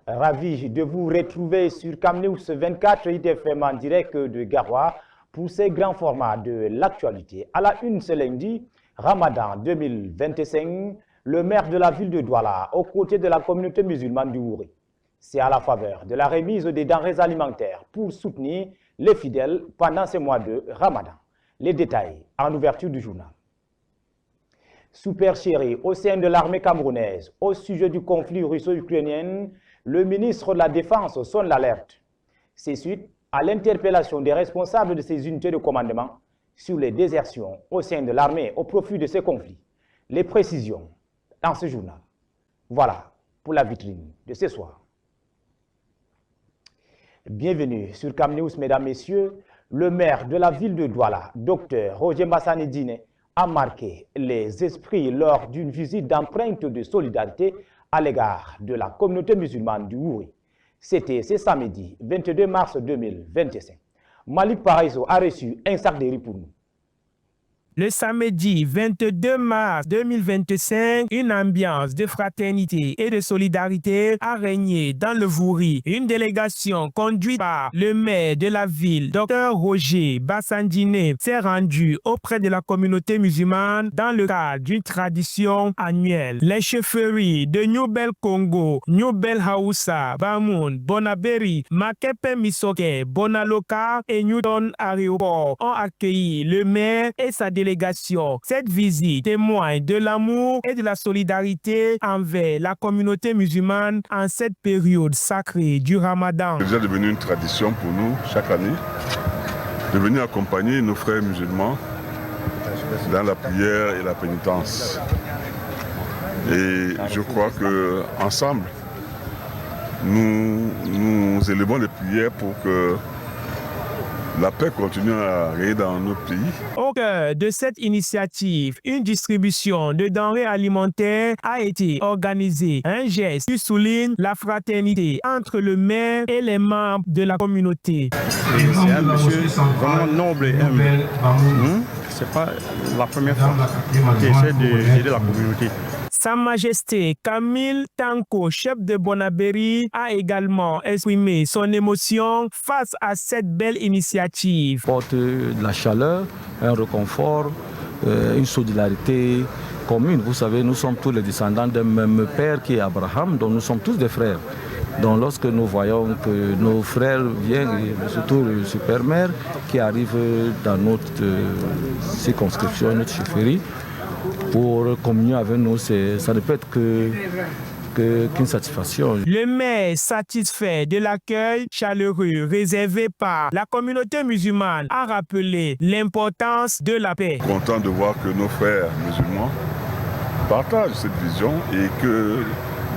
Ravi de vous retrouver sur Camnews 24 IDFM en direct de Garoua pour ces grands formats de l'actualité. À la une ce lundi, Ramadan 2025, le maire de la ville de Douala, aux côtés de la communauté musulmane du Wouri. C'est à la faveur de la remise des denrées alimentaires pour soutenir les fidèles pendant ces mois de Ramadan. Les détails en ouverture du journal. Super chéri au sein de l'armée camerounaise, au sujet du conflit russo-ukrainien, le ministre de la Défense sonne l'alerte. C'est suite à l'interpellation des responsables de ces unités de commandement sur les désertions au sein de l'armée au profit de ces conflits. Les précisions dans ce journal. Voilà pour la vitrine de ce soir. Bienvenue sur Camnews, mesdames, messieurs. Le maire de la ville de Douala, Dr Roger Mbassani Dine, a marqué les esprits lors d'une visite d'empreinte de solidarité à l'égard de la communauté musulmane du Wouri. C'était ce samedi 22 mars 2025. Malik Paraiso a reçu un sac de riz pour nous. Le samedi 22 mars 2025, une ambiance de fraternité et de solidarité a régné dans le Wouri. Une délégation conduite par le maire de la ville, Dr Roger Bassandine, s'est rendue auprès de la communauté musulmane dans le cadre d'une tradition annuelle. Les chefferies de New Bel Congo, New Bel Haoussa, Bamoun, Bonaberi, Makepe Misoke, Bonaloka et Newton Aéroport ont accueilli le maire et sa délégation. Cette visite témoigne de l'amour et de la solidarité envers la communauté musulmane en cette période sacrée du Ramadan. C'est déjà devenu une tradition pour nous chaque année de venir accompagner nos frères musulmans dans la prière et la pénitence. Et je crois que ensemble, nous élevons les prières pour que la paix continue à régner dans notre pays. Au cœur de cette initiative, une distribution de denrées alimentaires a été organisée. Un geste qui souligne la fraternité entre le maire et les membres de la communauté. C'est un monsieur vraiment noble et humble. C'est pas la première fois qu'il essaie d'aider la communauté. Sa Majesté Camille Tanko, chef de Bonaberi, a également exprimé son émotion face à cette belle initiative. Porte de la chaleur, un réconfort, une solidarité commune. Vous savez, nous sommes tous les descendants d'un même père qui est Abraham, donc nous sommes tous des frères. Donc lorsque nous voyons que nos frères viennent, et surtout le super-maire qui arrive dans notre circonscription, notre chefferie, pour communier avec nous, ça ne peut être qu'une satisfaction. Le maire satisfait de l'accueil chaleureux réservé par la communauté musulmane a rappelé l'importance de la paix. Content de voir que nos frères musulmans partagent cette vision et que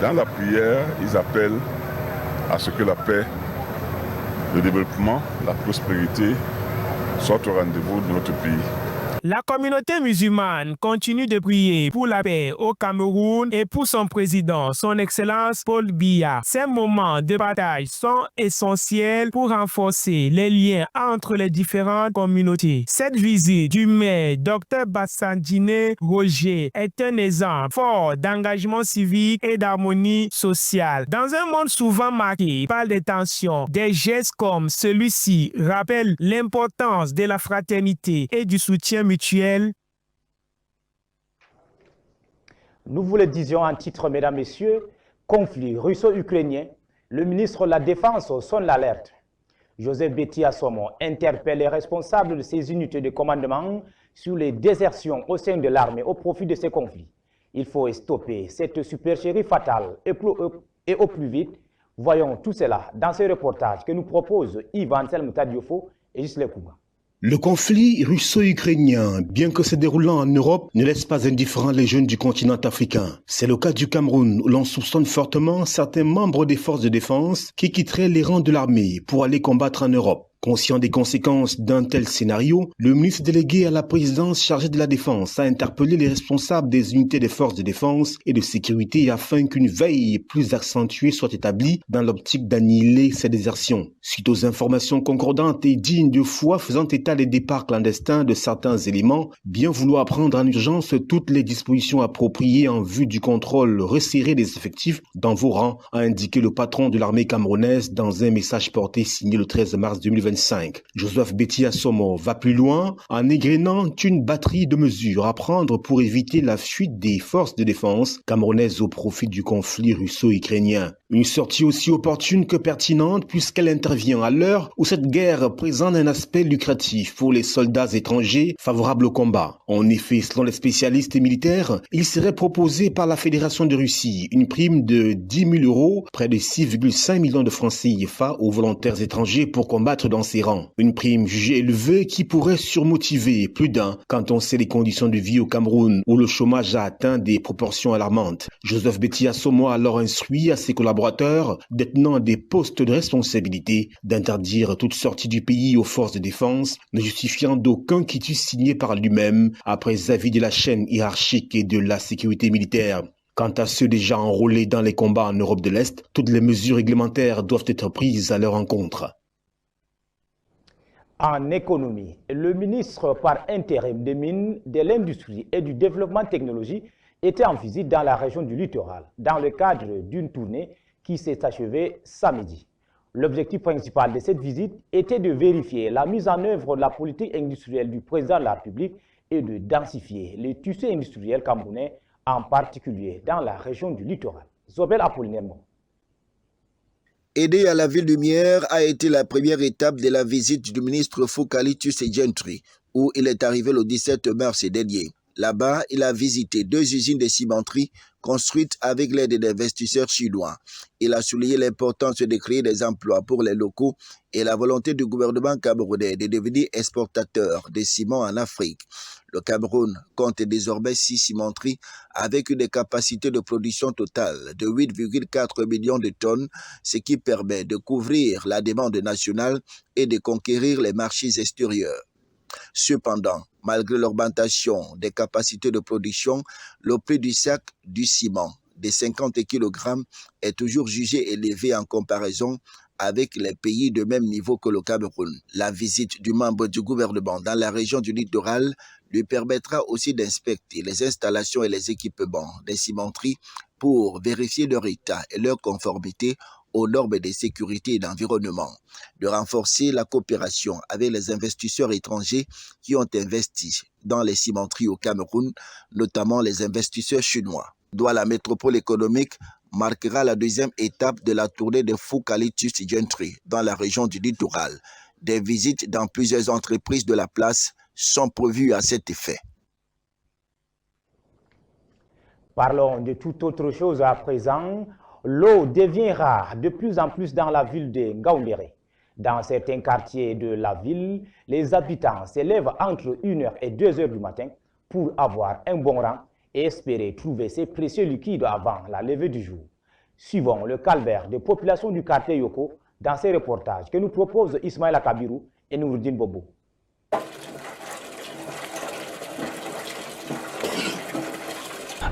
dans la prière, ils appellent à ce que la paix, le développement, la prospérité soient au rendez-vous de notre pays. La communauté musulmane continue de prier pour la paix au Cameroun et pour son président, son Excellence Paul Biya. Ces moments de partage sont essentiels pour renforcer les liens entre les différentes communautés. Cette visite du maire Dr Bassandine Roger est un exemple fort d'engagement civique et d'harmonie sociale. Dans un monde souvent marqué par des tensions, des gestes comme celui-ci rappellent l'importance de la fraternité et du soutien mutuel. Nous vous le disions en titre, mesdames, messieurs, conflit russo-ukrainien, le ministre de la Défense sonne l'alerte. Joseph Betty Assomo interpelle les responsables de ces unités de commandement sur les désertions au sein de l'armée au profit de ces conflits. Il faut stopper cette supercherie fatale et au plus vite. Voyons tout cela dans ce reportage que nous propose Yves Anselme Tadiofo et Gisèle Kouma. Le conflit russo-ukrainien, bien que se déroulant en Europe, ne laisse pas indifférents les jeunes du continent africain. C'est le cas du Cameroun, où l'on soupçonne fortement certains membres des forces de défense qui quitteraient les rangs de l'armée pour aller combattre en Europe. Conscient des conséquences d'un tel scénario, le ministre délégué à la présidence chargé de la défense a interpellé les responsables des unités des forces de défense et de sécurité afin qu'une veille plus accentuée soit établie dans l'optique d'annihiler ces désertions. Suite aux informations concordantes et dignes de foi faisant état des départs clandestins de certains éléments, bien vouloir prendre en urgence toutes les dispositions appropriées en vue du contrôle resserré des effectifs dans vos rangs, a indiqué le patron de l'armée camerounaise dans un message porté signé le 13 mars 2025. Joseph Betty Assomo va plus loin en égrénant une batterie de mesures à prendre pour éviter la fuite des forces de défense camerounaises au profit du conflit russo-ukrainien. Une sortie aussi opportune que pertinente puisqu'elle intervient à l'heure où cette guerre présente un aspect lucratif pour les soldats étrangers favorables au combat. En effet, selon les spécialistes militaires, il serait proposé par la Fédération de Russie une prime de 10 000 €, près de 6,5 millions de francs CFA aux volontaires étrangers pour combattre dans ses rangs. Une prime jugée élevée qui pourrait surmotiver plus d'un quand on sait les conditions de vie au Cameroun où le chômage a atteint des proportions alarmantes. Joseph Betty Assomo a alors instruit à ses collaborateurs détenant des postes de responsabilité d'interdire toute sortie du pays aux forces de défense, ne justifiant d'aucun quitus signé par lui-même après avis de la chaîne hiérarchique et de la sécurité militaire. Quant à ceux déjà enrôlés dans les combats en Europe de l'Est, toutes les mesures réglementaires doivent être prises à leur encontre. En économie, le ministre par intérim des Mines, de l'Industrie et du Développement technologique était en visite dans la région du littoral, dans le cadre d'une tournée qui s'est achevée samedi. L'objectif principal de cette visite était de vérifier la mise en œuvre de la politique industrielle du président de la République et de densifier les tissus industriels camerounais, en particulier dans la région du littoral. Zobel Apollinaire. Aider à la ville lumière a été la première étape de la visite du ministre Focalitus Gentry, où il est arrivé le 17 mars dernier. Là-bas, il a visité 2 usines de cimenterie construites avec l'aide d'investisseurs chinois. Il a souligné l'importance de créer des emplois pour les locaux et la volonté du gouvernement camerounais de devenir exportateur de ciment en Afrique. Le Cameroun compte désormais 6 cimenteries avec une capacité de production totale de 8,4 millions de tonnes, ce qui permet de couvrir la demande nationale et de conquérir les marchés extérieurs. Cependant, malgré l'augmentation des capacités de production, le prix du sac du ciment de 50 kg est toujours jugé élevé en comparaison avec les pays de même niveau que le Cameroun. La visite du membre du gouvernement dans la région du littoral lui permettra aussi d'inspecter les installations et les équipements des cimenteries pour vérifier leur état et leur conformité aux normes de sécurité et d'environnement, de renforcer la coopération avec les investisseurs étrangers qui ont investi dans les cimenteries au Cameroun, notamment les investisseurs chinois. La métropole économique marquera la 2e étape de la tournée de Focalitus Gentry dans la région du littoral. Des visites dans plusieurs entreprises de la place sont prévues à cet effet. Parlons de toute autre chose à présent. L'eau devient rare de plus en plus dans la ville de Ngaoundéré. Dans certains quartiers de la ville, les habitants s'élèvent entre 1h et 2h du matin pour avoir un bon rang et espérer trouver ces précieux liquides avant la levée du jour. Suivons le calvaire des populations du quartier Yoko dans ces reportages que nous propose Ismaël Akabirou et Nouroudine Bobo.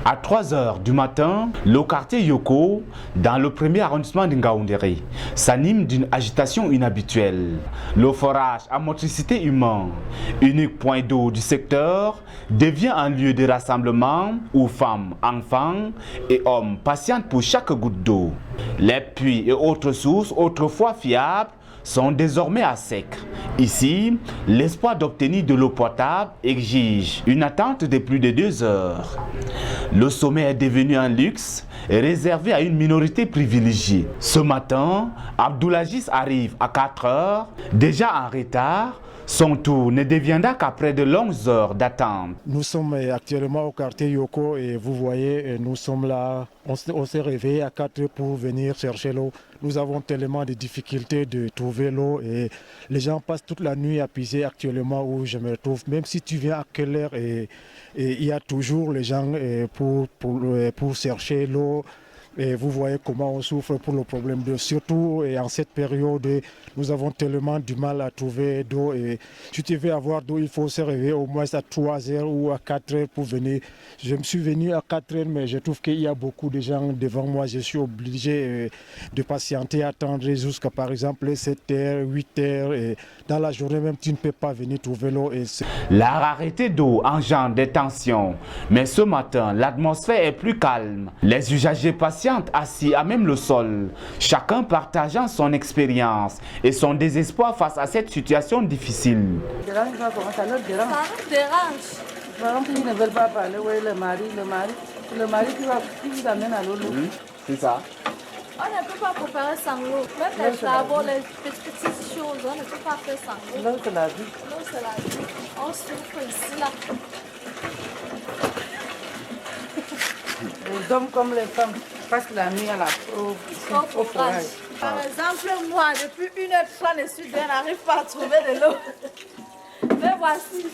À 3h du matin, le quartier Yoko, dans le premier arrondissement de Ngaoundéré, s'anime d'une agitation inhabituelle. Le forage à motricité humaine, unique point d'eau du secteur, devient un lieu de rassemblement où femmes, enfants et hommes patientent pour chaque goutte d'eau. Les puits et autres sources autrefois fiables sont désormais à sec. Ici, l'espoir d'obtenir de l'eau potable exige une attente de plus de 2 heures. Le sommet est devenu un luxe réservé à une minorité privilégiée. Ce matin, Abdoulaziz arrive à 4 heures, déjà en retard. Son tour ne deviendra qu'après de longues heures d'attente. Nous sommes actuellement au quartier Yoko et vous voyez, nous sommes là, on s'est réveillé à 4 heures pour venir chercher l'eau. Nous avons tellement de difficultés de trouver l'eau et les gens passent toute la nuit à puiser actuellement où je me trouve. Même si tu viens à quelle heure, et il y a toujours les gens pour chercher l'eau. Et vous voyez comment on souffre pour le problème d'eau. Surtout et en cette période, nous avons tellement du mal à trouver d'eau. Et si tu veux avoir d'eau, il faut se réveiller au moins à 3 heures ou à 4 heures pour venir. Je me suis venu à 4 heures, mais je trouve qu'il y a beaucoup de gens devant moi. Je suis obligé de patienter, attendre jusqu'à par exemple 7 heures, 8 heures. Et dans la journée même, tu ne peux pas venir trouver l'eau. La rareté d'eau engendre des tensions. Mais ce matin, l'atmosphère est plus calme. Les usagers patients assis à même le sol, chacun partageant son expérience et son désespoir face à cette situation difficile. Ça nous dérange. Par exemple, ils ne veulent pas parler, oui, le mari qui vous amène à l'eau. C'est ça. On ne peut pas préparer sans l'eau. Même les travaux, les petites choses, on ne peut pas faire sans l'eau. L'eau, c'est la vie. L'eau, c'est la vie. On souffre ici, là. Les hommes comme les femmes passent la nuit à la au forage. Par exemple, moi, depuis 1h30, je n'arrive pas à trouver de l'eau. Mais voici.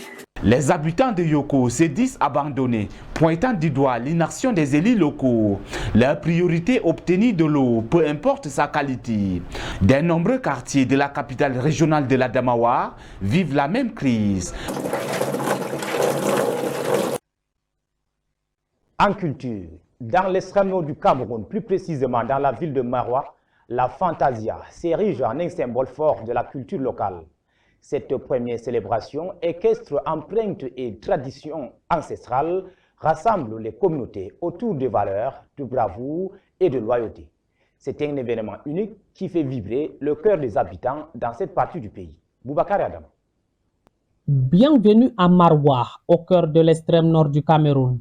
Les habitants de Yoko se disent abandonnés, pointant du doigt l'inaction des élus locaux. Leur priorité, obtenir de l'eau, peu importe sa qualité. De nombreux quartiers de la capitale régionale de l'Adamawa vivent la même crise. En culture, dans l'extrême nord du Cameroun, plus précisément dans la ville de Maroua, la Fantasia s'érige en un symbole fort de la culture locale. Cette première célébration équestre, empreinte et tradition ancestrale rassemble les communautés autour des valeurs de bravoure et de loyauté. C'est un événement unique qui fait vibrer le cœur des habitants dans cette partie du pays. Boubacar Adam. Bienvenue à Maroua, au cœur de l'extrême nord du Cameroun,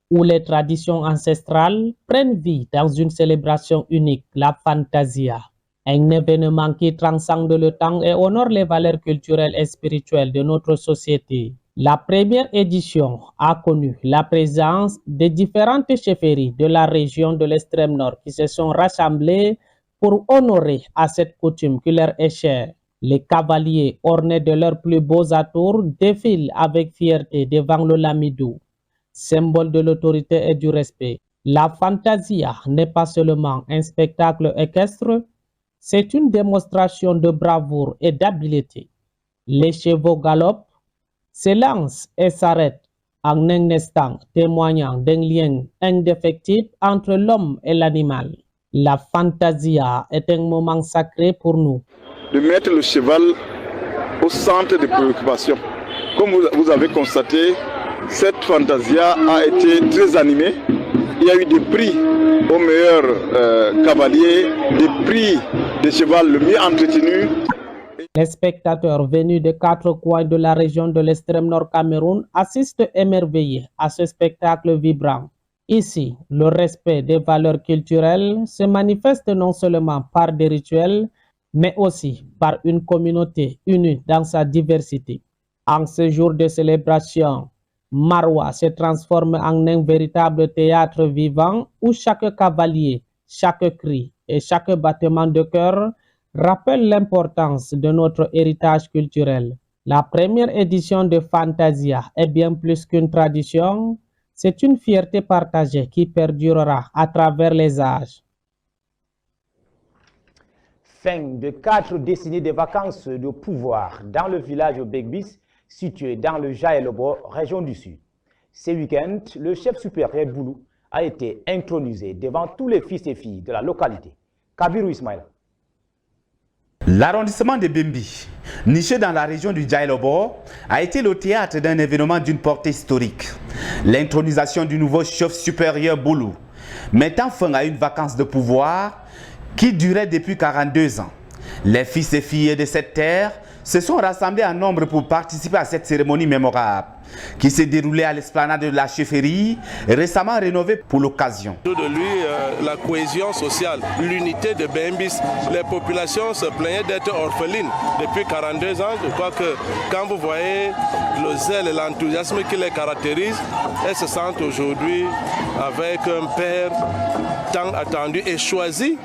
où les traditions ancestrales prennent vie dans une célébration unique, la Fantasia. Un événement qui transcende le temps et honore les valeurs culturelles et spirituelles de notre société. La première édition a connu la présence de différentes chefferies de la région de l'extrême nord qui se sont rassemblées pour honorer à cette coutume qui leur est chère. Les cavaliers ornés de leurs plus beaux atours défilent avec fierté devant le Lamidou, symbole de l'autorité et du respect. La Fantasia n'est pas seulement un spectacle équestre, c'est une démonstration de bravoure et d'habileté. Les chevaux galopent, s'élancent et s'arrêtent en un instant, témoignant d'un lien indéfectible entre l'homme et l'animal. La Fantasia est un moment sacré pour nous. De mettre le cheval au centre des préoccupations. Comme vous avez constaté, cette Fantasia a été très animée. Il y a eu des prix au meilleur cavalier, des prix de cheval le mieux entretenu. Les spectateurs venus de 4 coins de la région de l'extrême nord Cameroun assistent émerveillés à ce spectacle vibrant. Ici, le respect des valeurs culturelles se manifeste non seulement par des rituels, mais aussi par une communauté unie dans sa diversité. En ce jour de célébration, Maroua se transforme en un véritable théâtre vivant où chaque cavalier, chaque cri et chaque battement de cœur rappelle l'importance de notre héritage culturel. La première édition de Fantasia est bien plus qu'une tradition, c'est une fierté partagée qui perdurera à travers les âges. Fin de 4 décennies de vacances de pouvoir dans le village de Begbis, situé dans le Jaelobo, région du Sud. Ce week-end, le chef supérieur Boulou a été intronisé devant tous les fils et filles de la localité. Kabirou Ismaël. L'arrondissement de Bembi, niché dans la région du Jaelobo, a été le théâtre d'un événement d'une portée historique. L'intronisation du nouveau chef supérieur Boulou, mettant fin à une vacance de pouvoir qui durait depuis 42 ans. Les fils et filles de cette terre se sont rassemblés en nombre pour participer à cette cérémonie mémorable qui s'est déroulée à l'esplanade de la chefferie, récemment rénovée pour l'occasion. De lui, la cohésion sociale, l'unité de Bembis, les populations se plaignaient d'être orphelines depuis 42 ans. Je crois que quand vous voyez le zèle et l'enthousiasme qui les caractérise, elles se sentent aujourd'hui avec un père tant attendu et choisi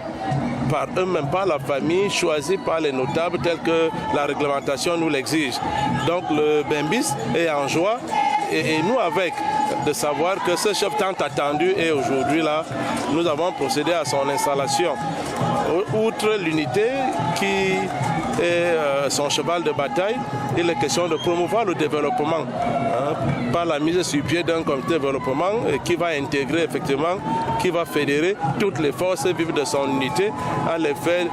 par eux-mêmes, par la famille, choisi par les notables tels que la réglementation nous l'exige. Donc le Bembis est en joie et nous avec. de savoir que ce chef tant attendu est aujourd'hui là. Nous avons procédé à son installation. Outre l'unité qui est son cheval de bataille, il est question de promouvoir le développement par la mise sur pied d'un comité de développement qui va intégrer effectivement, qui va fédérer toutes les forces vives de son unité à l'effet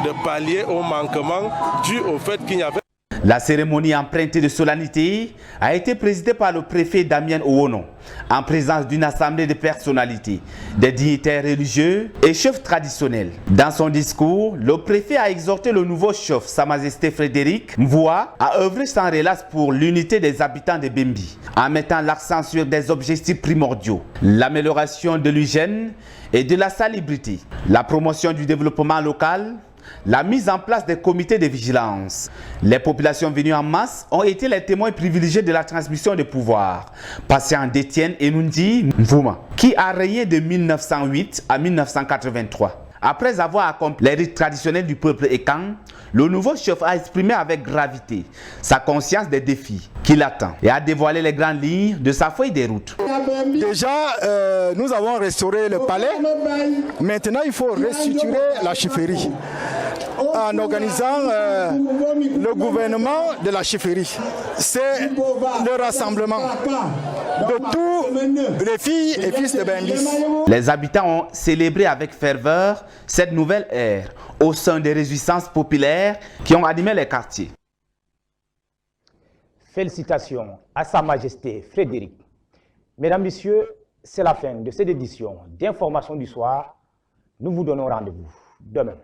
de pallier au manquement dû au fait qu'il n'y avait. La cérémonie empruntée de solennité a été présidée par le préfet Damien Ouono, en présence d'une assemblée de personnalités, des dignitaires religieux et chefs traditionnels. Dans son discours, le préfet a exhorté le nouveau chef, Sa Majesté Frédéric Mvoua, à œuvrer sans relâche pour l'unité des habitants de Bembi, en mettant l'accent sur des objectifs primordiaux, l'amélioration de l'hygiène et de la salubrité, la promotion du développement local, la mise en place des comités de vigilance. Les populations venues en masse ont été les témoins privilégiés de la transmission de pouvoir. Patient d'Étienne Enundi Mvouma, qui a régné de 1908 à 1983. Après avoir accompli les rites traditionnels du peuple Ekan, le nouveau chef a exprimé avec gravité sa conscience des défis qui l'attendent et a dévoilé les grandes lignes de sa feuille de route. Déjà, nous avons restauré le palais. Maintenant, il faut restructurer la chefferie en organisant le gouvernement de la chefferie. C'est le rassemblement de tous les filles et fils de Bembis. Les habitants ont célébré avec ferveur cette nouvelle ère au sein des réjouissances populaires qui ont animé les quartiers. Félicitations à Sa Majesté Frédéric. Mesdames, Messieurs, c'est la fin de cette édition d'Information du soir. Nous vous donnons rendez-vous demain.